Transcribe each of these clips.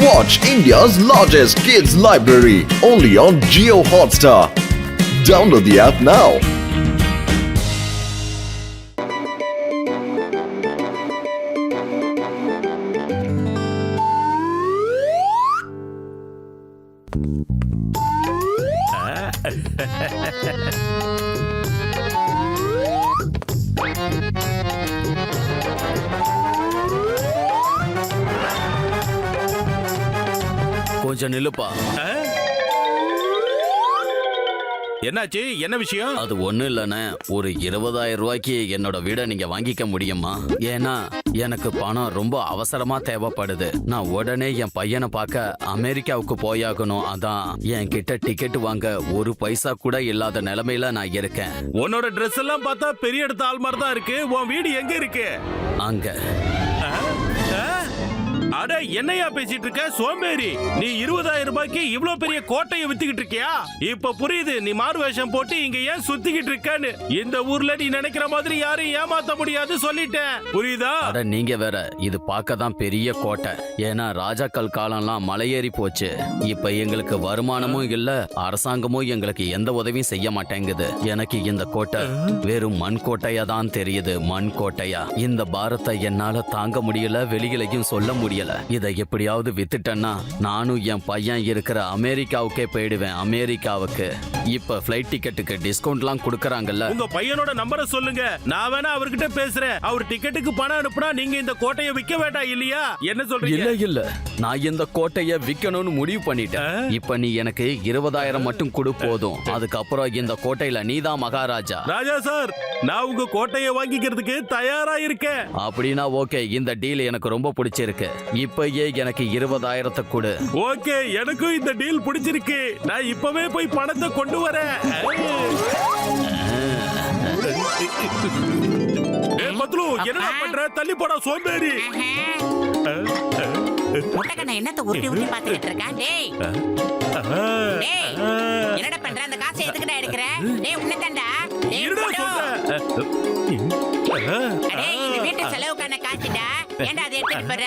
Watch India's largest kids library only on Jio Hotstar. Download the app now. கொஞ்சம் நில்லுப்பா. என்னாச்சு? என்ன விஷயம்? அது ஒண்ணும் இல்லைண்ணே, ஒரு 20,000 ரூபாய்க்கு என்னோட வீடை நீங்க வாங்கிக்க முடியுமா? ஏன்னா எனக்கு பணம் ரொம்ப அவசரமா தேவைப்படுது. நான் உடனே என் பையனை பார்க்க அமெரிக்காவுக்கு போயாகணும். அதான் என் கிட்ட டிக்கெட் வாங்க ஒரு பைசா கூட இல்லாத நிலைமையில நான் இருக்கேன். உன்னோட ட்ரெஸ் எல்லாம் பார்த்தா பெரிய இடத்து ஆள் மாதிரி தான் இருக்கு. உன் வீடு எங்க இருக்கு? அங்க. அட, என்னையா பேசிட்டு இருக்க சோம்பேறி? நீ 20,000 ரூபாய்க்கு இவ்ளோ பெரிய கோட்டையை வித்துக்கிட்டு இருக்கியா? இப்ப புரியுது நீ மாறு வேஷம் போட்டு இங்க ஏன் சுத்திக்கிட்டு இருக்கன்னு. இந்த ஊர்ல நீ நினைக்கிற மாதிரி யாரையும் ஏமாத்த முடியாது சொல்லிட்டேன், புரியுதா? அட நீங்க வேற, இது பார்க்க தான் பெரிய கோட்டை. ஏன்னா ராஜாக்கள் காலம்லாம் மலையேறி போச்சு. இப்ப எங்களுக்கு வருமானமும் இல்ல, அரசாங்கமும் எங்களுக்கு எந்த உதவியும் செய்ய மாட்டேங்குது. எனக்கு இந்த கோட்டை வெறும் மண் கோட்டையா தான் தெரியுது. மண் கோட்டையா. இந்த பாரத்தை என்னால தாங்க முடியல, வெளியிலையும் சொல்ல முடியல. இதை எப்படியாவது வித்துட்டேன்னா நானும் என் பையன் இருக்கிற அமெரிக்காவுக்கே போயிடுவேன். அமெரிக்காவுக்கு இப்ப பிளைட் டிக்கெட்டுக்கு டிஸ்கவுண்ட்லாம் கொடுக்கறாங்கல்ல. உங்க பையனோட நம்பரை சொல்லுங்க, நான் வேணா அவர்கிட்ட பேசுறேன். அவர் டிக்கெட்டுக்கு பணம் அனுப்புனா நீங்க இந்த கோட்டையை விற்க வேண்டாம் இல்லையா? என்ன சொல்றீங்க? இல்ல இல்ல, நான் இந்த கோட்டையை விற்கணும்னு முடிவு பண்ணிட்டேன். இப்ப நீ எனக்கு 20,000 மட்டும் கொடு போதும். அதுக்கப்புறம் இந்த கோட்டையில நீதான் மகாராஜா. ராஜா சார், நான் உங்க கோட்டையை வாங்கிக்கிறதுக்கு தயாரா இருக்கேன். அப்படின்னா ஓகே, இந்த டீல் எனக்கு ரொம்ப பிடிச்சிருக்கு. இப்பயே எனக்கு 20,000 கொடு. ஓகே, எனக்கும் இந்த டீல் பிடிச்சிருக்கு. நான் இப்பவே போய் பணத்தை கொண்டு வரேன். பத்லு, என்ன பண்ற? தள்ளி போடா சோம்பேறி. முட்டைக்கண்ண என்னத்த உருட்டி உருட்டி பாத்துக்கிட்டு இருக்க? டேய் டேய், என்னடா பண்ற? அந்த காசை எதுக்குடா எடுக்கற? டேய் உன்னதான்டா. டேய் டேய், இந்த வீட்டு செலவுக்கான காசுடா. ஏன்டா அதை எடுத்துட்டு போற?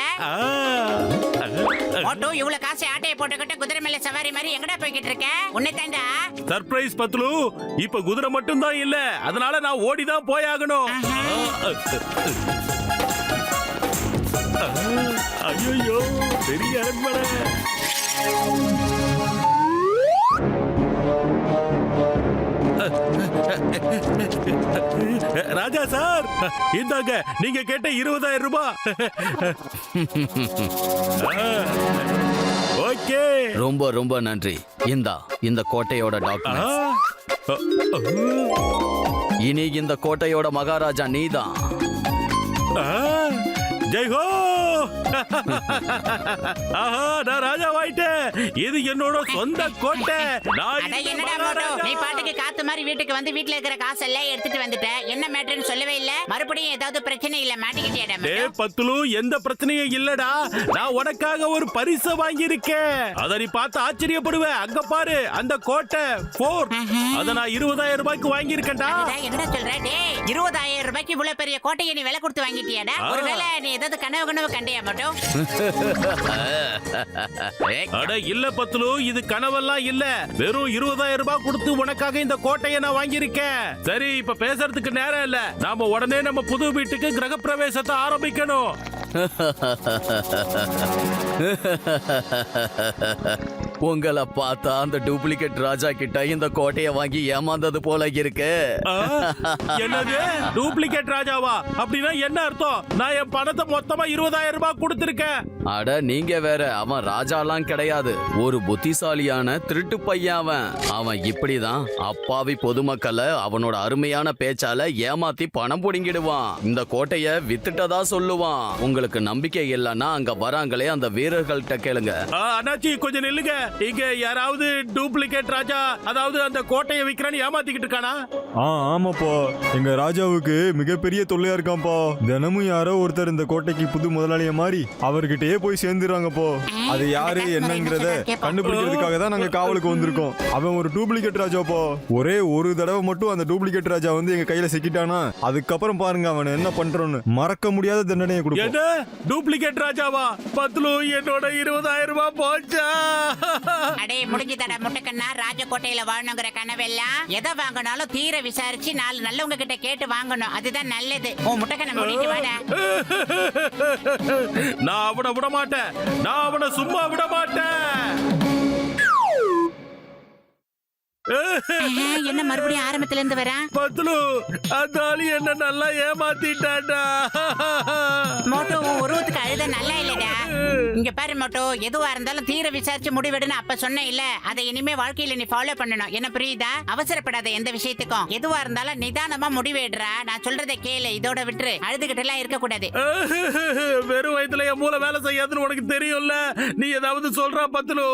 ஓட்டோ இவ்வளவு காசை ஆட்டையை போட்டுக்கிட்டு குதிரை மேல சவாரி மாதிரி எங்கடா போய்கிட்டு இருக்க? உன்னதான்டா. சர்ப்ரைஸ் பத்லு, இப்ப குதிரை மட்டும் தான் இல்ல, அதனால நான் ஓடிதான் போயாகணும். ஐயோ, பெரிய அரண்மனை. ராஜா சார், இந்தாங்க நீங்க கேட்ட 20,000 ரூபாய். ஓகே, ரொம்ப ரொம்ப நன்றி. இந்த கோட்டையோட டாக்குமெண்ட்ஸ். இனி இந்த கோட்டையோட மகாராஜா நீதான். ஜெய் ஹோ. ஆஹா, நான் ராஜாவாயிட்டேன். இது என்னோட சொந்த கோட்டை. என்னடா மோட்டோ, நீ பாட்டுக்கு காத்து மாதிரி வீட்டுக்கு வந்து வீட்ல இருக்கிற காசு எல்லாம் எடுத்துட்டு வந்துட்ட. என்ன மேட்டர்னு சொல்லவே இல்ல. மறுபடியும் ஏதாவது பிரச்சனை இல்ல மாட்டிக்கிட்டியாடா மோட்டோ? பத்துலு, எந்த பிரச்சனையும் இல்லடா. நான் உனக்காக ஒரு பரிசு வாங்கி இருக்கேன். அத நீ பார்த்து ஆச்சரியப்படுவ. அங்க பாரு, அந்த கோட்டை ஃபோர்ட். அத நான் 20,000 ரூபாய்க்கு வாங்கி இருக்கேன்டா. என்னடா சொல்ற? டேய், 20,000 ரூபாய்க்கு இவ்வளவு பெரிய கோட்டையை நீ விலை கொடுத்து வாங்கிட்டியாடா? ஒருவேளை நீ ஏதாவது கனவு கண்டியா மட்டும்? அட இல்ல பத்துலு, இது கனவெல்லாம் இல்ல. வெறும் 20,000 ரூபாய் கொடுத்து உனக்காக இந்த கோட்டையை நான் வாங்கியிருக்கேன். சரி, இப்ப பேசுறதுக்கு நேரம் இல்ல. நாம உடனே நம்ம புது வீட்டுக்கு கிரகப்பிரவேசத்தை ஆரம்பிக்கணும். உங்களை பார்த்தா அந்த டூப்ளிகேட் ராஜா கிட்ட இந்த கோட்டையை வாங்கி ஏமாந்தது போல இருக்கு. என்னது டூப்ளிகேட் ராஜாவா? அப்படின்னா என்ன அர்த்தம்? நான் என் பணத்தை மொத்தமா 20,000 ரூபாய் கொடுத்திருக்கேன். அட நீங்க வேற, அவன் ராஜாலாம் கிடையாது, ஒரு புத்திசாலியான திருட்டு பையன். அவன் இப்படிதான் அப்பாவி பொதுமக்களை அவனோட அருமையான பேச்சால ஏமாத்தி பணம் புடுங்கிடுவான். இந்த கோட்டைய வித்துட்டதா சொல்லுவான். உங்களுக்கு நம்பிக்கை இல்லைன்னா அங்க வராங்களே அந்த வீரர்கள்ட்ட கேளுங்க. அண்ணாச்சி, கொஞ்சம் நில்லுங்க. இங்க யாராவது டூப்ளிகேட் ராஜா, அதாவது அந்த கோட்டையை விக்கிறான்னு ஏமாத்திக்கிட்டு இருக்கானா? ஆமாப்பா, எங்க ராஜாவுக்கு மிகப்பெரிய தொல்லையா இருக்கான்ப்பா. தினமும் யாரோ ஒருத்தர் இந்த கோட்டைக்கு புது முதலாளிய மாதிரி அவர்கிட்டயே கையிலேயே போய் சேர்ந்துறாங்கப்போ. அது யாரு என்னங்கிறத கண்டுபிடிக்கிறதுக்காக தான் நாங்க காவலுக்கு வந்திருக்கோம். அவன் ஒரு டூப்ளிகேட் ராஜாப்போ. ஒரே ஒரு தடவை மட்டும் அந்த டூப்ளிகேட் ராஜா வந்து எங்க கையில சிக்கிட்டானா அதுக்கப்புறம் பாருங்க அவன் என்ன பண்றோன்னு. மறக்க முடியாத தண்டனையை கொடுப்போம். என்ன டூப்ளிகேட் ராஜாவா? பத்லு, என்னோட 20,000 ரூபாய் போச்சா? அடே முடிஞ்சுதடா முட்டைக்கண்ணா. ராஜகோட்டையில வாழணுங்கிற கனவெல்லாம் எதை வாங்கினாலும் தீர விசாரிச்சு 4 நல்லவங்க கிட்ட கேட்டு வாங்கணும். அதுதான் நல்லது. உன் முட்டைக்கண்ணை முடிட்டு வாடா. நான் அவனை விட மாட்டேன். நான் அவனை சும்மா விட மாட்டேன். என்ன மறுபடியும் ஆரம்பத்துல இருந்து வரா? பத்லு, அந்த ஆளு என்ன நல்லா ஏமாத்திட்டாடா. மோட்டோ உன் உருவத்துக்கு அழுத நல்லா இல்லடா. இங்க பாரு மோட்டோ, எதுவா இருந்தாலும் தீர விசாரிச்சு முடிவெடுன்னு அப்ப சொன்ன இல்ல. அதை இனிமே வாழ்க்கையில நீ ஃபாலோ பண்ணணும். என்ன புரியுதா? அவசரப்படாத எந்த விஷயத்துக்கும். எதுவா இருந்தாலும் நிதானமா முடிவெடுறா. நான் சொல்றதை கேளு. இதோட விட்டுரு. அழுதுகிட்டு எல்லாம் இருக்க கூடாது. வெறும் வயதுல என் மூளை வேலை செய்யாதுன்னு உனக்கு தெரியும்ல. நீ ஏதாவது சொல்றா பத்லு?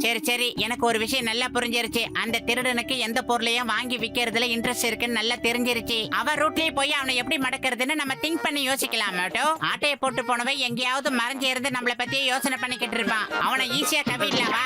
சரி சரி, எனக்கு ஒரு விஷயம் நல்லா புரிஞ்சிருச்சு. அந்த திருடனுக்கு எந்த பொருளையும் வாங்கி விக்கிறதுல இன்ட்ரெஸ்ட் இருக்குன்னு நல்லா தெரிஞ்சிருச்சு. அவ ரூட்லயே போய் அவனை எப்படி மடக்கிறதுன்னு நம்ம திங்க் பண்ணி யோசிக்கலாம். மோட்டோ, ஆட்டையை போட்டு போனவன் எங்கேயாவது மறைஞ்சு இருந்து நம்மளை பத்தியே யோசனை பண்ணிக்கிட்டு இருப்பான். அவனை ஈஸியா கவிடலாவா?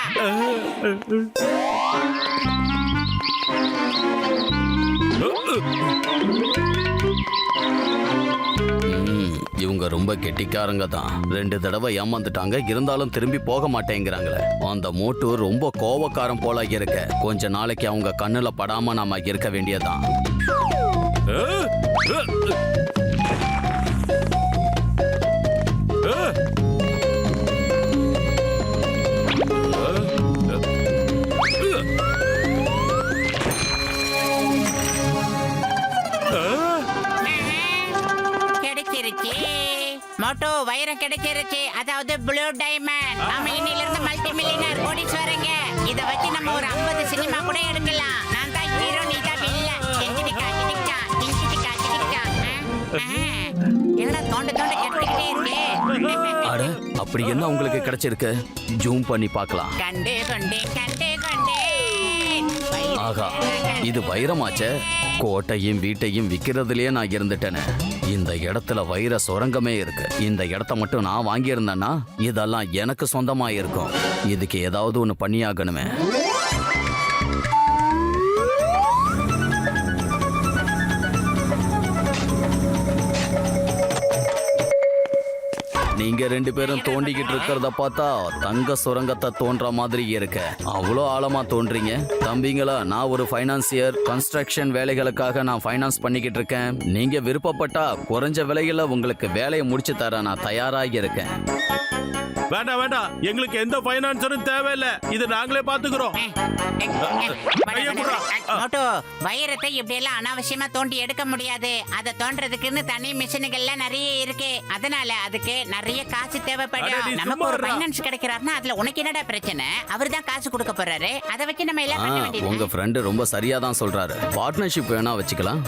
இவங்க ரொம்ப கெட்டிக்காரங்க தான். 2 தடவை ஏமாந்துட்டாங்க, இருந்தாலும் திரும்பி போக மாட்டேங்கிறாங்களே. அந்த மோட்டு ரொம்ப கோவக்காரன் போல இருக்க. கொஞ்ச நாளைக்கு அவங்க கண்ணுல படாம நாம இருக்க வேண்டியதான். மோட்டோ, வைரம் கிடைச்சிருச்சு. அதாவது ப்ளூ டைமண்ட். நாம இன்னில இருந்து மல்டி மில்லியனர் கோடீஸ்வரங்க. இத வச்சு நம்ம ஒரு 50 சினிமா கூட எடுக்கலாம். நான் தான் ஹீரோ, நீ தான் வில்லன். கிடிக்கா கிடிக்கா கிடிக்கா கிடிக்கா. என்னடா தோண்ட தோண்ட கெட்டிக்கிட்டே இருக்கே. அட, அப்படி என்ன உங்களுக்கு கிடைச்சிருக்கு? ஜூம் பண்ணி பார்க்கலாம். கண்டே கண்டே கண்டே கண்டே. ஆகா, இது வைரமாச்சே. கோட்டையும் வீட்டையும் விக்கிறதுலயே நான் இருந்துட்டேனே. இந்த இடத்துல வைர சுரங்கமே இருக்கு. இந்த இடத்த மட்டும் நான் வாங்கியிருந்தேன்னா இதெல்லாம் எனக்கு சொந்தமா இருக்கும். இதுக்கு ஏதாவது ஒண்ணு பண்ணியாகணுமே. நீங்க 2 பேரும் தோண்டிக்கிட்டு இருக்கிறத பார்த்தா தங்க சுரங்கத்தை தோன்ற மாதிரி இருக்கு. அவ்வளோ ஆழமா தோன்றீங்க தம்பிங்களா. நான் ஒரு ஃபைனான்சியர். கன்ஸ்ட்ரக்ஷன் வேலைகளுக்காக நான் ஃபைனான்ஸ் பண்ணிக்கிட்டு இருக்கேன். நீங்க விருப்பப்பட்டா குறைஞ்ச விலையில உங்களுக்கு வேலையை முடிச்சு தர நான் தயாராக இருக்கேன். வேண்டாம் வேண்டாம், எங்களுக்கு எந்த ஃபைனான்சரும் தேவையில்லை. இது நாங்களே பாத்துக்கிறோம். மோட்டோ, வைரத்தை இப்படி எல்லாம் அனாவசியமா தோண்டி எடுக்க முடியாது. அதை தோன்றதுக்குன்னு தனி மிஷின்கள்லாம் நிறைய இருக்கு. அதனால அதுக்கு நிறைய காசு தேவைப்படும். நமக்கு ஒரு ஃபைனான்ஸ் கிடைக்கிறாருன்னா அதுல உனக்கு என்னடா பிரச்சனை? அவர் தான் காசு கொடுக்க போறாரு. அதை வச்சு நம்ம எல்லாம் பண்ண வேண்டியது. உங்க ஃப்ரெண்டு ரொம்ப சரியா தான் சொல்றாரு. பார்ட்னர்ஷிப் வேணா வச்சுக்கலாம்.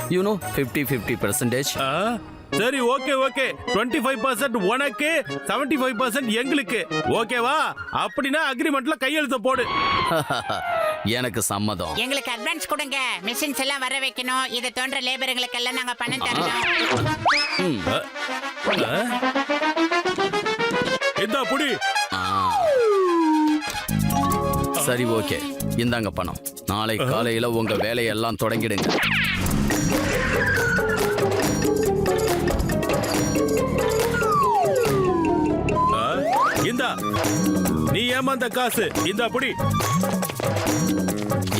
50-50%. சரி, ஓகே ஓகே. 25% உனக்கு, 75% எங்களுக்கு. ஓகேவா? அப்படின்னா அக்ரிமெண்ட்ல கையெழுத்து போடு. எனக்கு சம்மதம். எங்களுக்கு அட்வான்ஸ் கொடுங்க. மிஷின்ஸ் எல்லாம் வர வைக்கணும். இதை தோன்ற லேபர்களுக்கு எல்லாம் நாங்க பணம் தரணும். இந்த புடி. சரி, ஓகே. இந்தாங்க பணம். நாளை காலையில உங்க வேலையெல்லாம் தொடங்கிடுங்க. இந்தா, நீ ஏமாந்த காசு. இந்த புடி.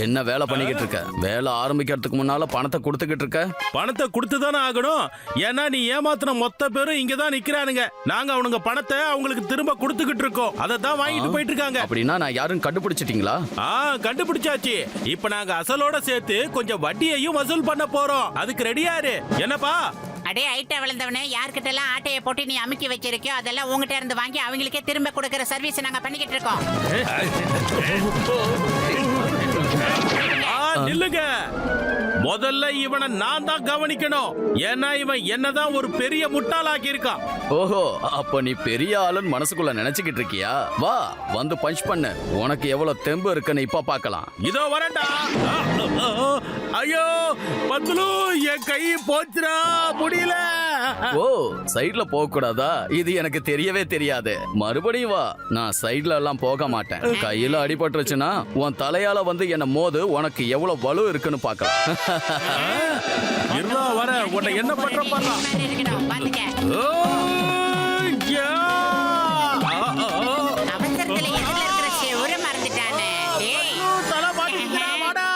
என்ன வேலை பண்ணிக்கிட்டு இருக்க? வேலை ஆரம்பிக்கிறதுக்கு முன்னால பணத்தை கொடுத்துக்கிட்டு இருக்க. பணத்தை கொடுத்துதானே ஆகணும். ஏன்னா நீ ஏமாத்தின மொத்த பேரும் இங்கதான் நிக்கிறானுங்க. நாங்க அவனுங்க பணத்தை அவங்களுக்கு திரும்ப கொடுத்துக்கிட்டு இருக்கோம். அதை தான் வாங்கிட்டு போயிட்டு இருக்காங்க. அப்படின்னா நான் யாரும் கண்டுபிடிச்சிட்டீங்களா? கண்டுபிடிச்சாச்சு. இப்ப நாங்க அசலோட சேர்த்து கொஞ்சம் வட்டியையும் வசூல் பண்ண போறோம். அதுக்கு ரெடியாரு. என்னப்பா? அடே ஐட்டா விழுந்தவனே, யார்கிட்ட எல்லாம் ஆட்டையை போட்டு நீ அமுக்கி வச்சிருக்கியோ அதெல்லாம் உங்ககிட்ட இருந்து வாங்கி அவங்களுக்கே திரும்ப கொடுக்கற சர்வீஸ் நாங்க பண்ணிக்கிட்டு இருக்கோம். நில்லுங்க. முதல்ல இவனை நான் தான் கவனிக்கணும். ஏன்னா இவன் என்னதான் ஒரு பெரிய முட்டாளாக்கி இருக்கான். ஓஹோ, அப்ப நீ பெரிய ஆளுன்னு மனசுக்குள்ள நினைச்சுக்கிட்டு இருக்கியா? வா வந்து பஞ்ச் பண்ணு. உனக்கு எவ்வளவு தெம்பு இருக்குன்னு இப்ப பார்க்கலாம். இதோ வரேன்டா. ஐயோ பத்லு, என் கை போச்சுடா, முடியல. ஓ, சைடுல போக கூடாதா? இது எனக்கு தெரியவே தெரியாது. மறுபடியும் வா. நான் சைடுல எல்லாம் போக மாட்டேன். கையில அடிபட்டுருச்சுன்னா உன் தலையால வந்து என்ன மோது. உனக்கு எவ்வளவு வலு இருக்குன்னு பார்க்கலாம். இருடா வர, உன்னை என்ன பண்ற பாரு. இருக்கணும் பாத்துக்க. அவசரத்துல எதுல இருக்கிற செவுர மறந்துட்டானே. டேய்,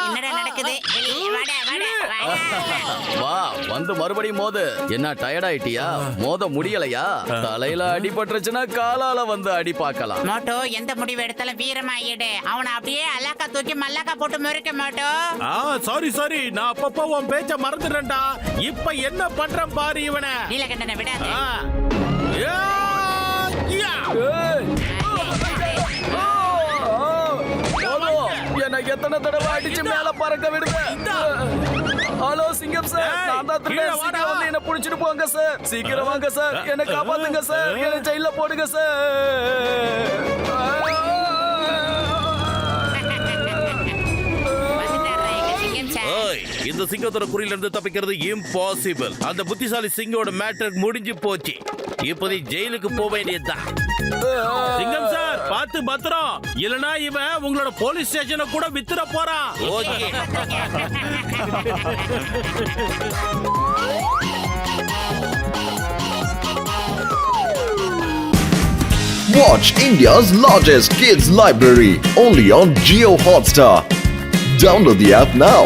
என்னடா நடக்குது? வெளியே வாடா, வாடா, வாடா. வா வந்து மறுபடியும் மோது. என்ன டயர்ட் ஆயிட்டியா? மோத முடியலையா? தலையில அடிபட்டுருச்சுன்னா காலால வந்து அடி பார்க்கலாம். மோட்டோ, எந்த முடிவு எடுத்தாலும் வீரமாயிடு. அவனை அப்படியே அல்லாக்கா தூக்கி மல்லாக்கா போட்டு முறுக்க மோட்டோ. சாரி, நான் அப்பப்போ உன் பேச்ச மறந்துட்டேன்டா. இப்ப என்ன பண்றேன் பாரு இவனை. நீலகண்டனை விடாத. என்ன எத்தனை தடவை அடிச்சு மேல பறக்க விடுவேன். ஹலோ சிங்கம் சார், நான் தான் திருடன். சீக்கிரம் வந்து என்ன புடிச்சிட்டு போங்க சார். சீக்கிரம் வாங்க சார், என்ன காப்பாத்துங்க சார். என்ன ஜெயில போடுங்க சார். இந்த சிங்கத்தோட குறியில இருந்து தப்பிக்கிறது இம்பாசிபிள். அந்த புத்திசாலி சிங்கோட மேட்டர் முடிஞ்சு போச்சு. இப்ப நீ ஜெயிலுக்கு போக வேண்டியதுதான். சிங்கம் சார், பார்த்து பத்திரம். இல்லனா இவன் உங்களோட போலீஸ் ஸ்டேஷனை கூட வித்துற போறான். Okay. Watch India's largest kids library only on Geo Hotstar. Download the app now.